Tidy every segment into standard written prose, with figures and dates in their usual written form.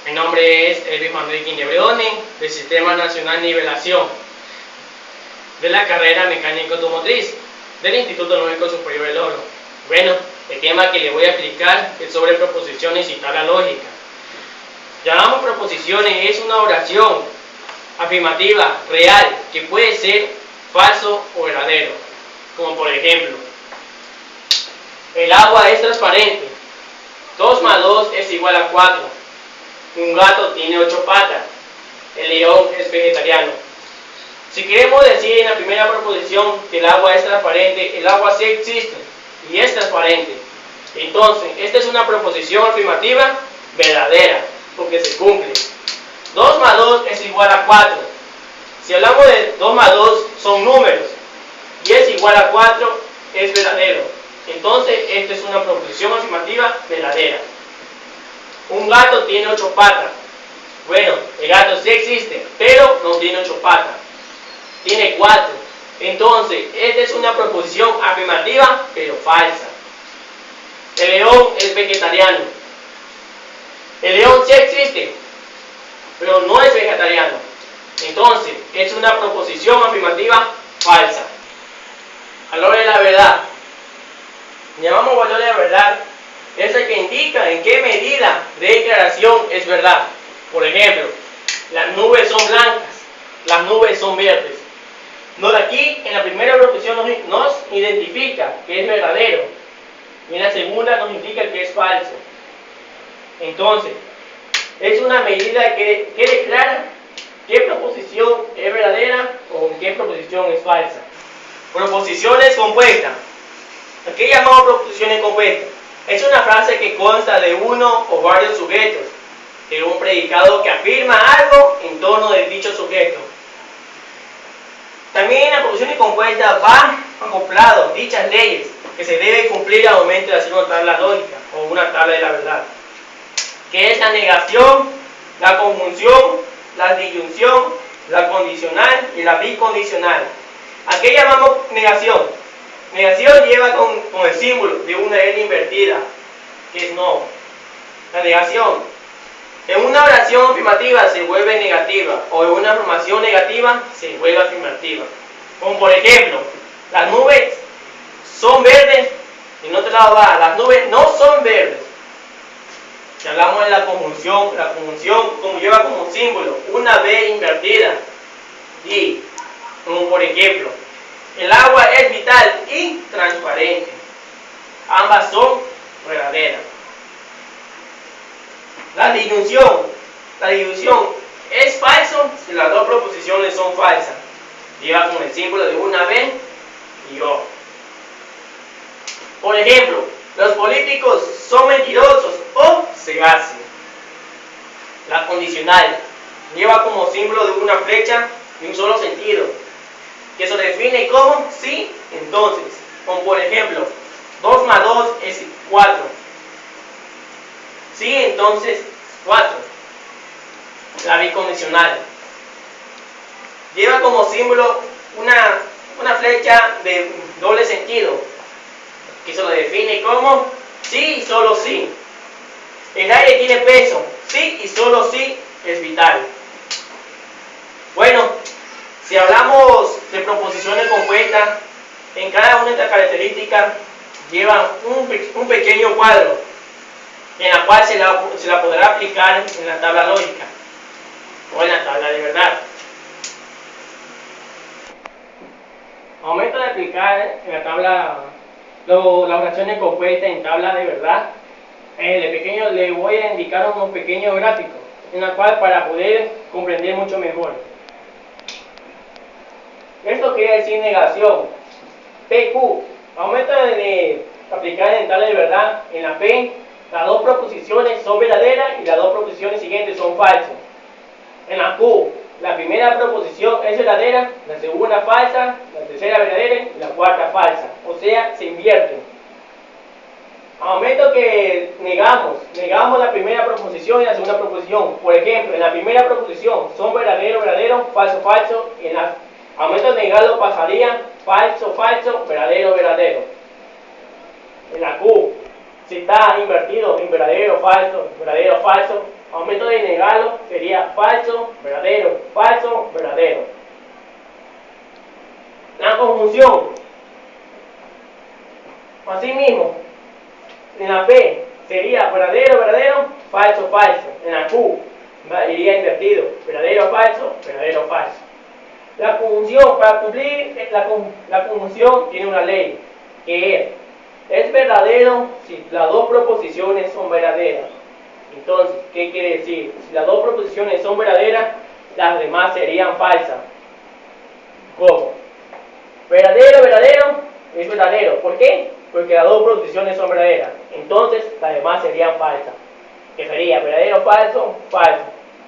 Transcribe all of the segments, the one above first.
Mi nombre es Elvis Manuel Quindebreoni, del Sistema Nacional de Nivelación, de la carrera Mecánico Automotriz, del Instituto Tecnológico Superior del Oro. Bueno, el tema que le voy a explicar es sobre proposiciones y tabla lógica. Llamamos proposiciones, es una oración afirmativa, real, que puede ser falso o verdadero. Como por ejemplo, el agua es transparente, 2 más 2 es igual a 4. Un gato tiene 8 patas. El león es vegetariano. Si queremos decir en la primera proposición que el agua es transparente, el agua sí existe y es transparente. Entonces, esta es una proposición afirmativa verdadera, porque se cumple. 2 más 2 es igual a 4. Si hablamos de 2 más 2 son números y es igual a 4 es verdadero. Entonces, esta es una proposición afirmativa verdadera. Un gato tiene 8 patas. Bueno, el gato sí existe, pero no tiene 8 patas. Tiene 4. Entonces, esta es una proposición afirmativa, pero falsa. El león es vegetariano. El león sí existe, pero no es vegetariano. Entonces, es una proposición afirmativa falsa. Valor de la verdad. Llamamos valor de la verdad es el que indica en qué medida de declaración es verdad. Por ejemplo, las nubes son blancas, las nubes son verdes. Aquí en la primera proposición nos identifica que es verdadero y en la segunda nos indica que es falso. Entonces, es una medida que declara qué proposición es verdadera o qué proposición es falsa. Proposiciones compuestas. Aquí llamamos proposiciones compuestas. Es una frase que consta de uno o varios sujetos, de un predicado que afirma algo en torno de dicho sujeto. También en la proposición compuesta va acoplado dichas leyes que se deben cumplir al momento de hacer una tabla lógica o una tabla de la verdad, que es la negación, la conjunción, la disyunción, la condicional y la bicondicional. ¿A qué llamamos negación? Negación lleva con el símbolo de una N invertida, que es no. La negación. En una oración afirmativa se vuelve negativa, o en una afirmación negativa se vuelve afirmativa. Como por ejemplo, las nubes son verdes, y en otro lado va, las nubes no son verdes. Si hablamos de la conjunción como lleva como símbolo una B invertida. Y, como por ejemplo, el agua es vital y transparente. Ambas son verdaderas. La disyunción es falso si las dos proposiciones son falsas. Lleva con el símbolo de una B y O. Por ejemplo, los políticos son mentirosos o se hacen. La condicional lleva como símbolo de una flecha de un solo sentido, que se define como sí, entonces. Como por ejemplo, 2 más 2 es 4. Sí, entonces 4. La bicondicional lleva como símbolo una flecha de doble sentido, que se lo define como sí y solo sí. El aire tiene peso, sí y solo sí es vital. Bueno, si hablamos de proposiciones compuestas, en cada una de estas características lleva un pequeño cuadro en la cual se la podrá aplicar en la tabla lógica o en la tabla de verdad. Al momento de aplicar en la tabla las oraciones compuestas en tabla de verdad, le voy a indicar unos pequeños gráficos en la cual para poder comprender mucho mejor. Esto quiere decir negación. PQ. Al momento de aplicar en tabla de verdad, en la P, las dos proposiciones son verdaderas y las dos proposiciones siguientes son falsas. En la Q, la primera proposición es verdadera, la segunda falsa, la tercera verdadera y la cuarta falsa. O sea, se invierten. Al momento que negamos la primera proposición y la segunda proposición. Por ejemplo, en la primera proposición son verdadero, verdadero, falso, falso. Al momento de negarlo pasaría falso, falso, verdadero, verdadero. En la Q, si está invertido en verdadero, falso, Al momento de negarlo sería falso, verdadero, falso, verdadero. La conjunción. Asimismo, en la P sería verdadero, verdadero, falso, falso. En la Q iría invertido, verdadero, falso, verdadero, falso. La conjunción, para cumplir la conjunción tiene una ley, que es verdadero si las dos proposiciones son verdaderas. Entonces, ¿qué quiere decir? Si las dos proposiciones son verdaderas, las demás serían falsas. ¿Cómo? Verdadero, verdadero, es verdadero. ¿Por qué? Porque las dos proposiciones son verdaderas. Entonces, las demás serían falsas. Que sería verdadero, falso, falso.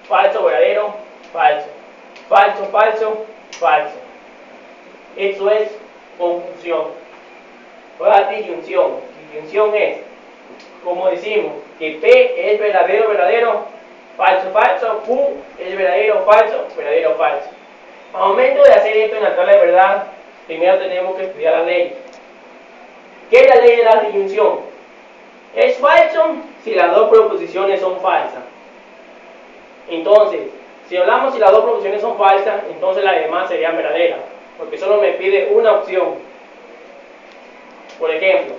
Falso, verdadero, falso. Falso, falso, falso. Eso es conjunción. Ahora, disyunción. Disyunción es, como decimos, que P es verdadero, verdadero, falso, falso. Q es verdadero, falso, verdadero, falso. Al momento de hacer esto en la tabla de verdad, primero tenemos que estudiar la ley. ¿Qué es la ley de la disyunción? Es falso si las dos proposiciones son falsas. Entonces, si hablamos si las dos proposiciones son falsas, entonces las demás serían verdaderas, porque solo me pide una opción. Por ejemplo,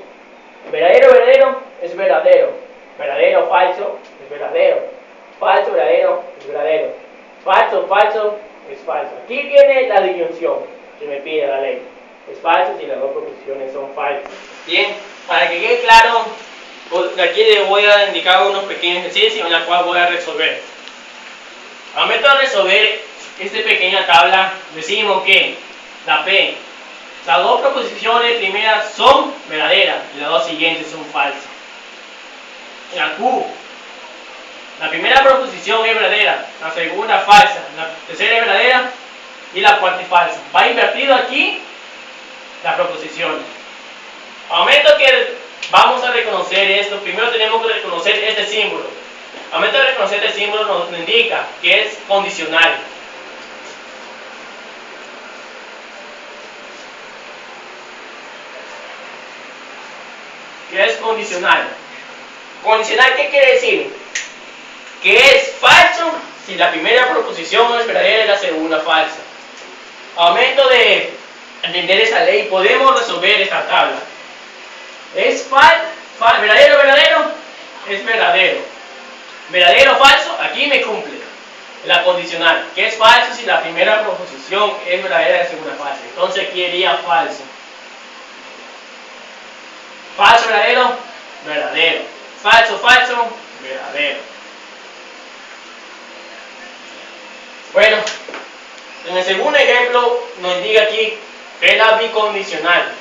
verdadero, verdadero es verdadero. Verdadero, falso es verdadero. Falso, verdadero es verdadero. Falso, falso es falso. Aquí viene la disyunción que me pide la ley. Es falso si las dos proposiciones son falsas. Bien, para que quede claro, aquí les voy a indicar unos pequeños ejercicios en los cuales voy a resolver. Al momento de resolver esta pequeña tabla, decimos que la P, las dos proposiciones primeras son verdaderas y las dos siguientes son falsas. La Q, la primera proposición es verdadera, la segunda falsa, la tercera es verdadera y la cuarta es falsa. Va invertido aquí las proposiciones. Al momento que vamos a reconocer esto, primero tenemos que reconocer este símbolo. Al momento de reconocer este símbolo nos indica que es condicional. Que es condicional. Condicional, ¿qué quiere decir? Que es falso si la primera proposición es verdadera y la segunda falsa. Al momento de entender esa ley, podemos resolver esta tabla. Es verdadero, verdadero, es verdadero. Verdadero, falso, aquí me cumple la condicional, que es falso si la primera proposición es verdadera y la segunda falsa. Entonces aquí iría falso. Falso, verdadero, verdadero. Falso, falso, verdadero. Bueno, en el segundo ejemplo nos indica aquí que es la bicondicional.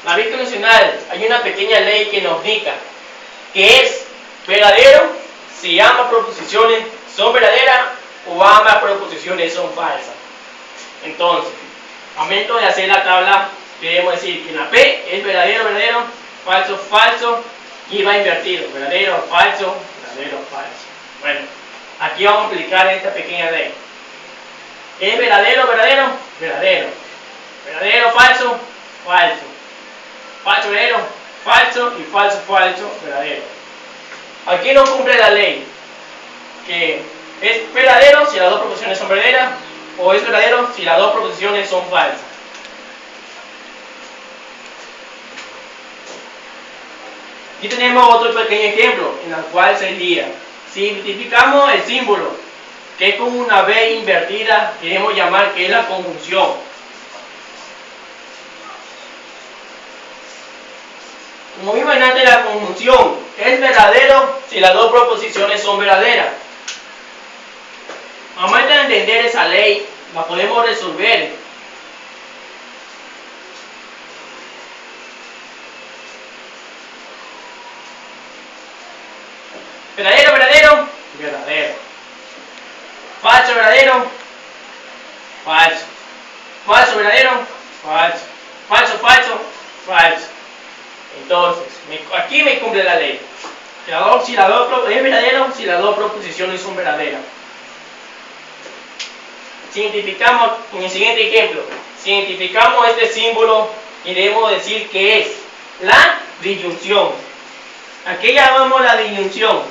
La bicondicional, hay una pequeña ley que nos indica que es verdadero si ambas proposiciones son verdaderas o ambas proposiciones son falsas. Entonces, al momento de hacer la tabla, debemos decir que la P es verdadero, verdadero, falso, falso y va invertido. Verdadero, falso, verdadero, falso. Bueno, aquí vamos a aplicar esta pequeña ley. ¿Es verdadero, verdadero? Verdadero. Verdadero, falso, falso. Falso, verdadero, falso y falso, falso, verdadero. Aquí no cumple la ley, que es verdadero si las dos proposiciones son verdaderas o es verdadero si las dos proposiciones son falsas. Aquí tenemos otro pequeño ejemplo en el cual sería, si identificamos el símbolo que es con una B invertida, queremos llamar que es la conjunción. Como vimos antes, la conjunción es verdadero si las dos proposiciones son verdaderas. Al momento de entender esa ley, la podemos resolver. Verdadero, verdadero, verdadero. Falso, verdadero, falso. Falso, verdadero, falso. Falso, falso, falso. Entonces, aquí me cumple la ley. Si la dos es verdadero si las dos proposiciones son verdaderas. Si identificamos, en el siguiente ejemplo, si identificamos este símbolo queremos decir que es la disyunción. ¿A qué llamamos la disyunción?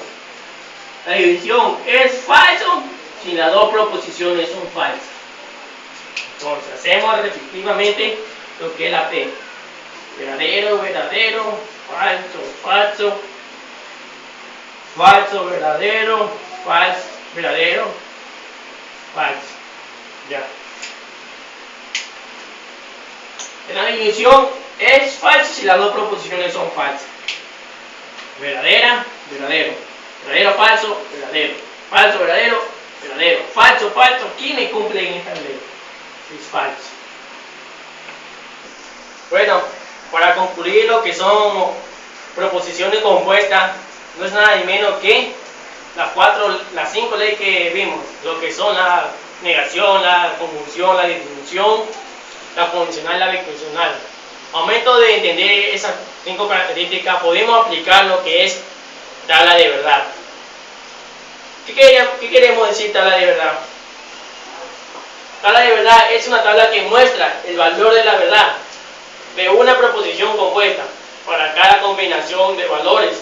La disyunción es falso si las dos proposiciones son falsas. Entonces hacemos respectivamente lo que es la P. Verdadero, verdadero, falso, falso, falso, verdadero, falso, verdadero, falso. Ya. La disyunción es falsa si las dos proposiciones son falsas. Verdadera, verdadero. Verdadero, falso, verdadero. Falso, verdadero, verdadero. Falso, falso. ¿Quién cumple en esta ley? Es falso. Bueno, para concluir lo que son proposiciones compuestas, no es nada ni menos que las 5 leyes que vimos, lo que son la negación, la conjunción, la disyunción, la condicional y la bicondicional. Al momento de entender esas 5 características, podemos aplicar lo que es tabla de verdad. ¿Qué queremos decir tabla de verdad? Tabla de verdad es una tabla que muestra el valor de la verdad de una proposición compuesta para cada combinación de valores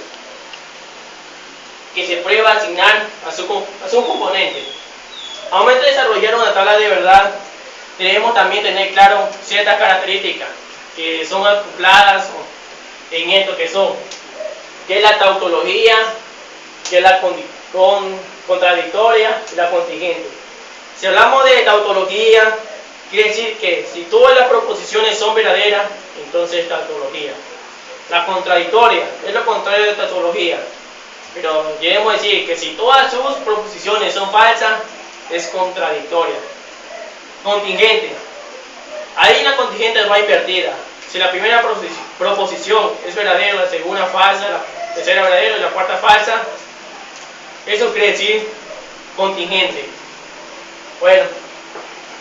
que se prueba asignar a su componente. Al momento de desarrollar una tabla de verdad, debemos también tener claro ciertas características que son acopladas en esto que son, que es la tautología, que es la contradictoria y la contingente. Si hablamos de tautología, quiere decir que si todas las proposiciones son verdaderas, entonces es tautología. La contradictoria es lo contrario de tautología, pero debemos decir que si todas sus proposiciones son falsas, es contradictoria. Contingente. Ahí la contingente va invertida. Si la primera proposición es verdadera, la segunda falsa, la tercera verdadera y la cuarta falsa, eso quiere decir contingente. Bueno,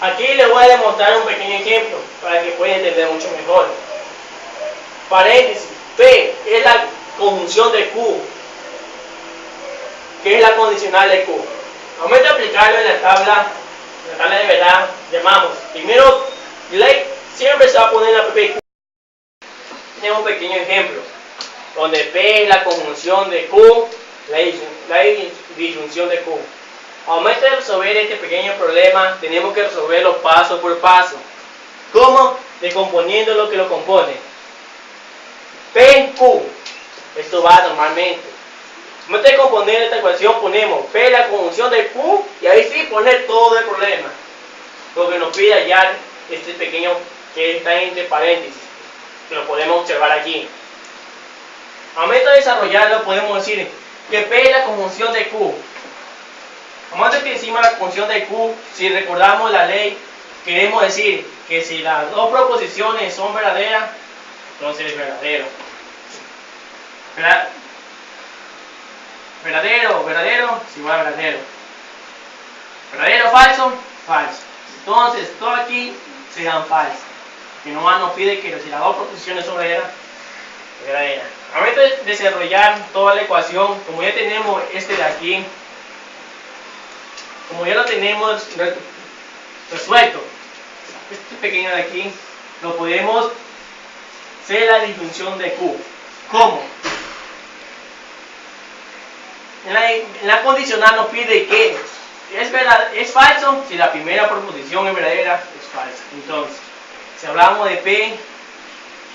aquí les voy a demostrar un pequeño ejemplo para que puedan entender mucho mejor. Paréntesis, P es la conjunción de Q, que es la condicional de Q. Al momento de aplicarlo en la tabla de verdad, llamamos primero ley, siempre se va a poner la P. Tenemos un pequeño ejemplo donde P es la conjunción de Q, la disyunción de Q. Al momento de resolver este pequeño problema, tenemos que resolverlo paso por paso. ¿Cómo? Descomponiendo lo que lo compone. P en Q. Esto va normalmente. Al momento de componer esta ecuación, ponemos P la conjunción de Q y ahí sí poner todo el problema. Lo que nos pide hallar este pequeño que está entre paréntesis. Que lo podemos observar aquí. Al momento de desarrollarlo, podemos decir que P es la conjunción de Q. Al momento que decimos la conjunción de Q, si recordamos la ley, queremos decir que si las dos proposiciones son verdaderas, entonces es verdadero. Verdadero, verdadero, es igual a verdadero. Verdadero, falso, falso. Entonces, todo aquí serán falsos. Que nomás nos pide que si las dos proposiciones son verdaderas, es verdadera. Al momento de desarrollar toda la ecuación, como ya tenemos este de aquí, como ya lo tenemos resuelto, este pequeño de aquí, lo podemos hacer la disyunción de Q. ¿Cómo? En la condicional nos pide que es falso si la primera proposición es verdadera, es falsa. Entonces, si hablamos de P,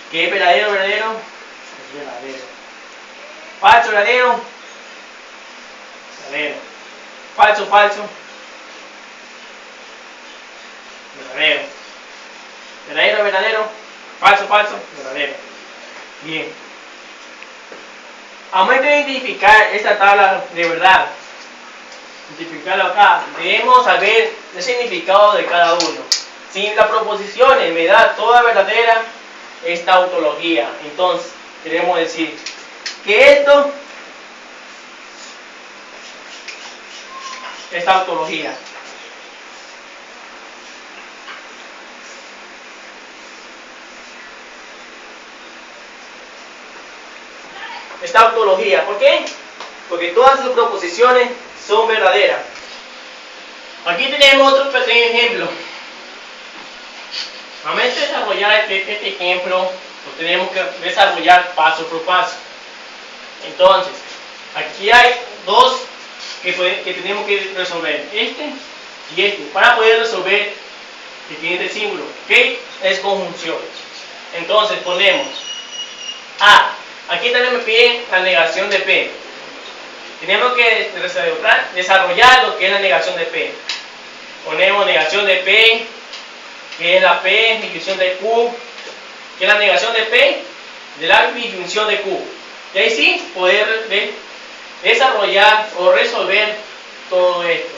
que es verdadero, verdadero, es verdadero. Falso, verdadero, verdadero. Falso, falso, verdadero. Verdadero, verdadero, falso, falso, verdadero. Bien. Al momento de identificar esta tabla de verdad, identificarlo acá, debemos saber el significado de cada uno. Si la proposición me da toda verdadera, es tautología. Entonces, queremos decir que esto es tautología. Es tautología. ¿Por qué? Porque todas sus proposiciones son verdaderas. Aquí tenemos otro pequeño ejemplo. Al momento de desarrollar este ejemplo, lo tenemos que desarrollar paso por paso. Entonces, aquí hay dos que tenemos que resolver, este y este, para poder resolver el siguiente símbolo, que es conjunción. Entonces ponemos A. Aquí también me piden la negación de P. Tenemos que desarrollar lo que es la negación de P. Ponemos negación de P, que es la P, disyunción de Q, que es la negación de P de la disyunción de Q. Y ahí sí poder desarrollar o resolver todo esto.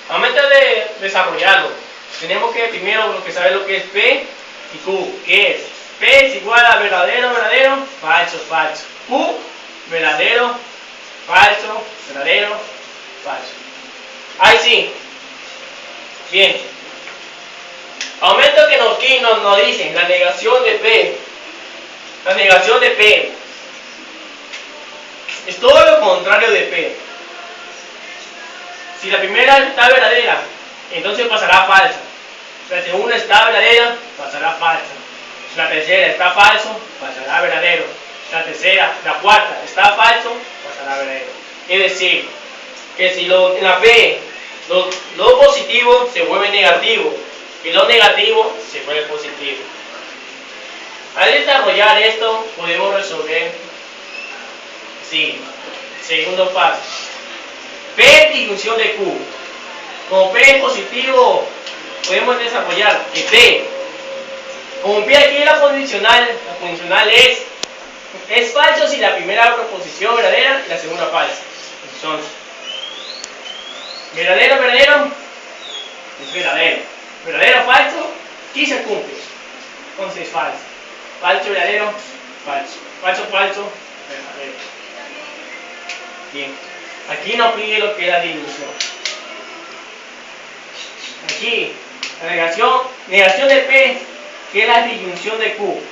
Al momento de desarrollarlo, tenemos que primero saber lo que es P y Q, que es P es igual a verdadero, verdadero, falso, falso. Q, verdadero, falso, verdadero, falso. Ahí sí. Bien. Al momento que aquí nos dicen la negación de P, la negación de P es todo lo contrario de P. Si la primera está verdadera, entonces pasará falsa. La segunda está verdadera, pasará falsa. La tercera está falso, pasará verdadero. La tercera, la cuarta está falso, pasará verdadero. Es decir, que si en la P lo positivo se vuelve negativo y lo negativo se vuelve positivo. Al desarrollar esto podemos resolver. Sí, segundo paso. P es disyunción de Q. Como P es positivo, podemos desarrollar que P, como P aquí es la condicional es falso si la primera proposición verdadera y la segunda falsa. Entonces, verdadero, verdadero, es verdadero. Verdadero, falso, aquí se cumple. Entonces, falso. Falso, verdadero, falso. Falso, falso, verdadero. Bien. Aquí nos pide lo que es la disyunción. Aquí, la negación de P, que es la disyunción de Q.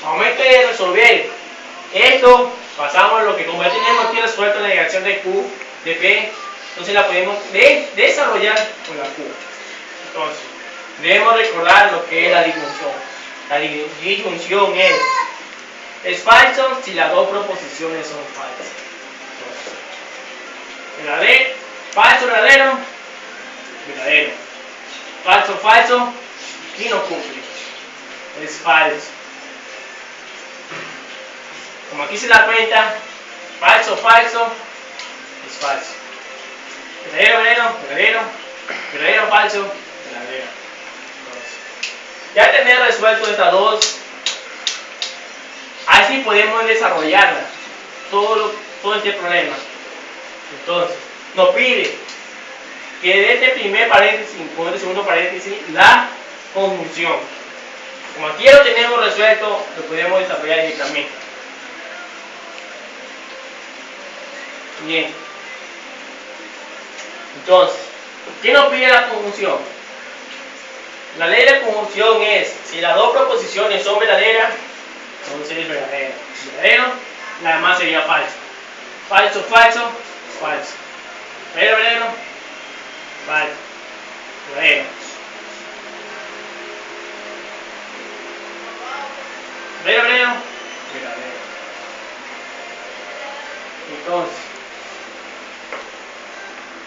Al momento de resolver esto, pasamos a lo que como ya tenemos aquí resuelto la negación de Q, de P, entonces la podemos desarrollar con la Q. Entonces, debemos recordar lo que es la disyunción. La disyunción es falso si las dos proposiciones son falsas. Verdadero, falso, verdadero, verdadero. Falso, falso, aquí no cumple. Es falso. Como aquí se da cuenta, falso, falso, es falso. Verdadero, verdadero, verdadero, verdadero, falso, verdadero. Entonces, ya tener resuelto estas dos, así podemos desarrollarla, todo este problema. Entonces, nos pide que de este primer paréntesis con este segundo paréntesis la conjunción. Como aquí ya lo tenemos resuelto, lo podemos desarrollar directamente. Bien. Entonces, ¿qué nos pide la conjunción? La ley de conjunción es, si las dos proposiciones son verdaderas, entonces es verdadero. Verdadero, la demás sería falso. Falso, falso, falso. Verdadero, verdadero, falso. Verdadero. Verdadero, verdadero, verdadero. Entonces,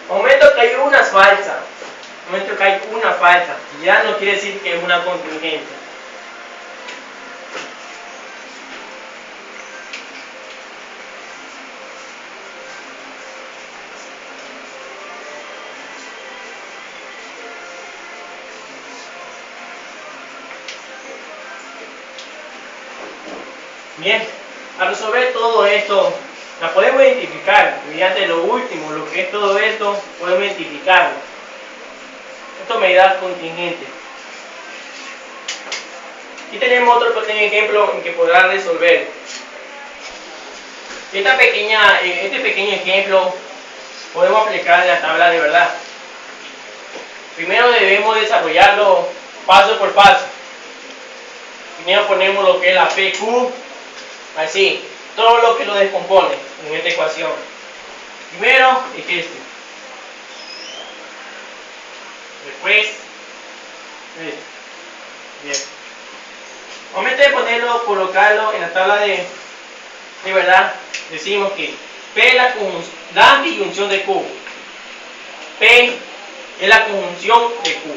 momento que hay una falsa, momento que hay una falsa, ya no quiere decir que es una contingente. Bien, al resolver todo esto, la podemos identificar mediante lo último, lo que es todo esto, podemos identificarlo. Esto me da contingente. Aquí tenemos otro pequeño ejemplo en que podrá resolver. Este pequeño ejemplo podemos aplicar en la tabla de verdad. Primero debemos desarrollarlo paso por paso. Primero ponemos lo que es la PQ, así, todo lo que lo descompone en esta ecuación. Primero es este. Después Esto. Bien. Momento de ponerlo, colocarlo en la tabla de verdad, decimos que P es la disyunción de Q. P es la conjunción de Q.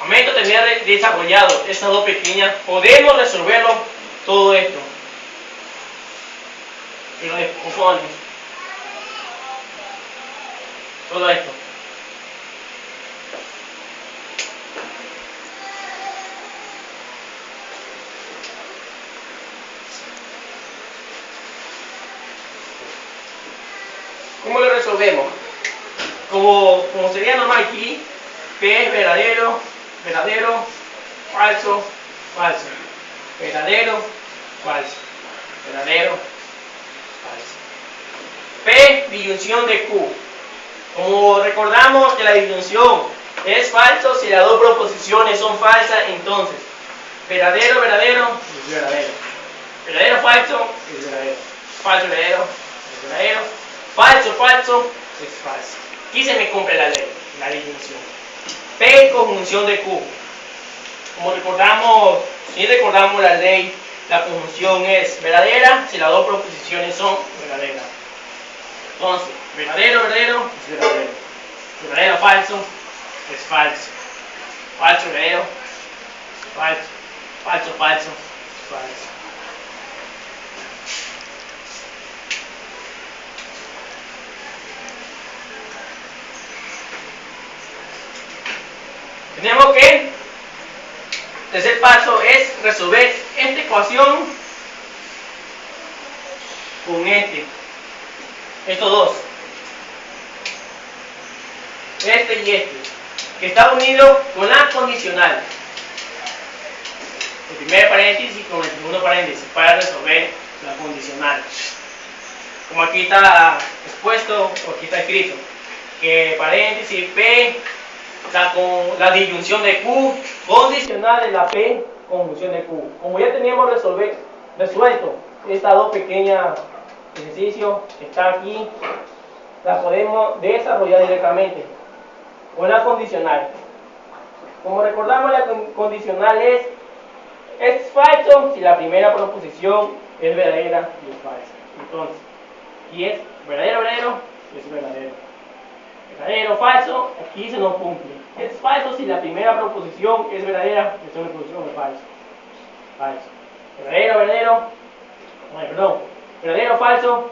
Al momento de tener desarrollado estas dos pequeñas, podemos resolverlo todo esto. Y lo descompone. Todo esto. ¿Cómo lo resolvemos? Como sería normal aquí, P es verdadero, verdadero, falso, falso, verdadero, falso, verdadero, falso. P, disyunción de Q. Como recordamos que la disyunción es falso si las dos proposiciones son falsas, entonces verdadero, verdadero, es verdadero. Verdadero, falso, es verdadero. Falso, verdadero, es verdadero. Falso, falso, es falso. Aquí se me cumple la ley, la disyunción. P, conjunción de Q. Como recordamos, si recordamos la ley, la conjunción es verdadera si las dos proposiciones son verdaderas. Entonces, verdadero, verdadero, es verdadero. Verdadero, falso, es falso. Falso, verdadero, falso. Falso, falso, es falso. Tenemos que, tercer paso es resolver esta ecuación con estos dos, este y este, que está unido con la condicional, el primer paréntesis con el segundo paréntesis, para resolver la condicional. Como aquí está expuesto, o aquí está escrito, que paréntesis P, la disyunción de Q, condicional de la P, conjunción de Q. Como ya teníamos resuelto estas dos pequeñas ejercicios que está aquí, la podemos desarrollar directamente con la condicional. Como recordamos, la condicional es falso si la primera proposición es verdadera y es falsa. Entonces, y es verdadero, verdadero, es verdadero. Verdadero, falso, aquí se nos cumple. Es falso si la primera proposición es verdadera y la segunda proposición es falsa. Falso. Verdadero, verdadero, perdón. Verdadero, falso,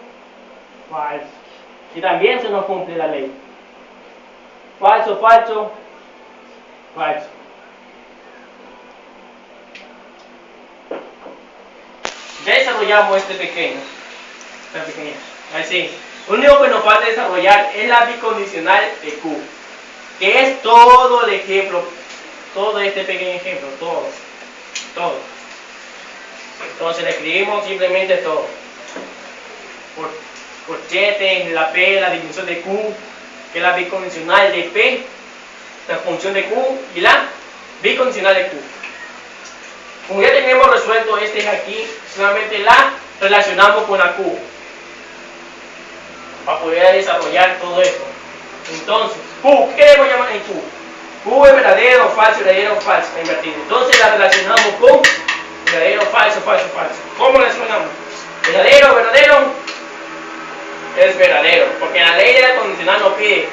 falso. Y también se nos cumple la ley. Falso, falso, falso. Ya desarrollamos esta pequeña. Así. Lo único que nos falta desarrollar es la bicondicional de Q, que es todo el ejemplo, todo este pequeño ejemplo, todo. Entonces le escribimos simplemente todo. Corchete, la P, la disyunción de Q, que es la bicondicional de P, la función de Q y la bicondicional de Q. Como ya tenemos resuelto este aquí, solamente la relacionamos con la Q para poder desarrollar todo esto. Entonces, Q, ¿qué debemos llamar en Q? Q es verdadero, falso, invertido. Entonces la relacionamos con verdadero, falso, falso, falso. ¿Cómo la relacionamos? Verdadero, verdadero, es verdadero, porque la ley de la condicional nos pide,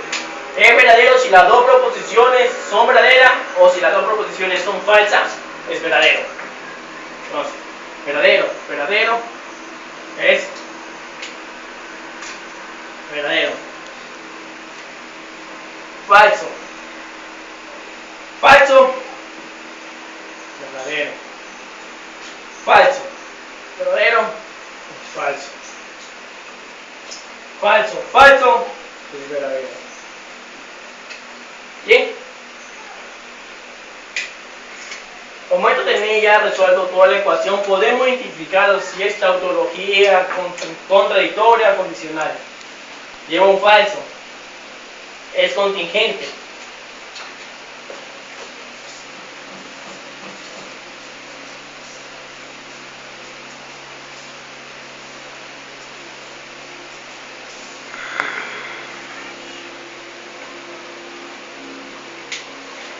es verdadero si las dos proposiciones son verdaderas o si las dos proposiciones son falsas, es verdadero. Entonces, verdadero, verdadero, es verdadero. Falso, falso, verdadero. Falso, verdadero, falso. Falso, falso, es verdadero. Bien. Como esto tenía ya resuelto toda la ecuación, podemos identificar si esta tautología contradictoria o condicional lleva un falso, es contingente.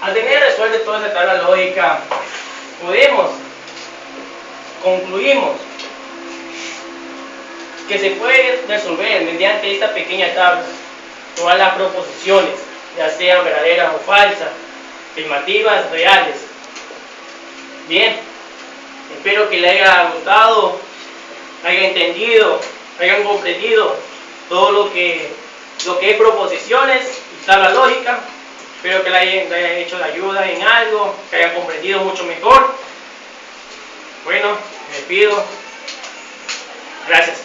Al tener resuelto toda esa tabla lógica, concluimos que se puede resolver mediante esta pequeña tabla todas las proposiciones, ya sean verdaderas o falsas, afirmativas, reales. Bien, espero que les haya gustado, hayan entendido, hayan comprendido todo lo que es proposiciones y tabla lógica. Espero que le hayan hecho de ayuda en algo, que hayan comprendido mucho mejor. Bueno, me despido. Gracias.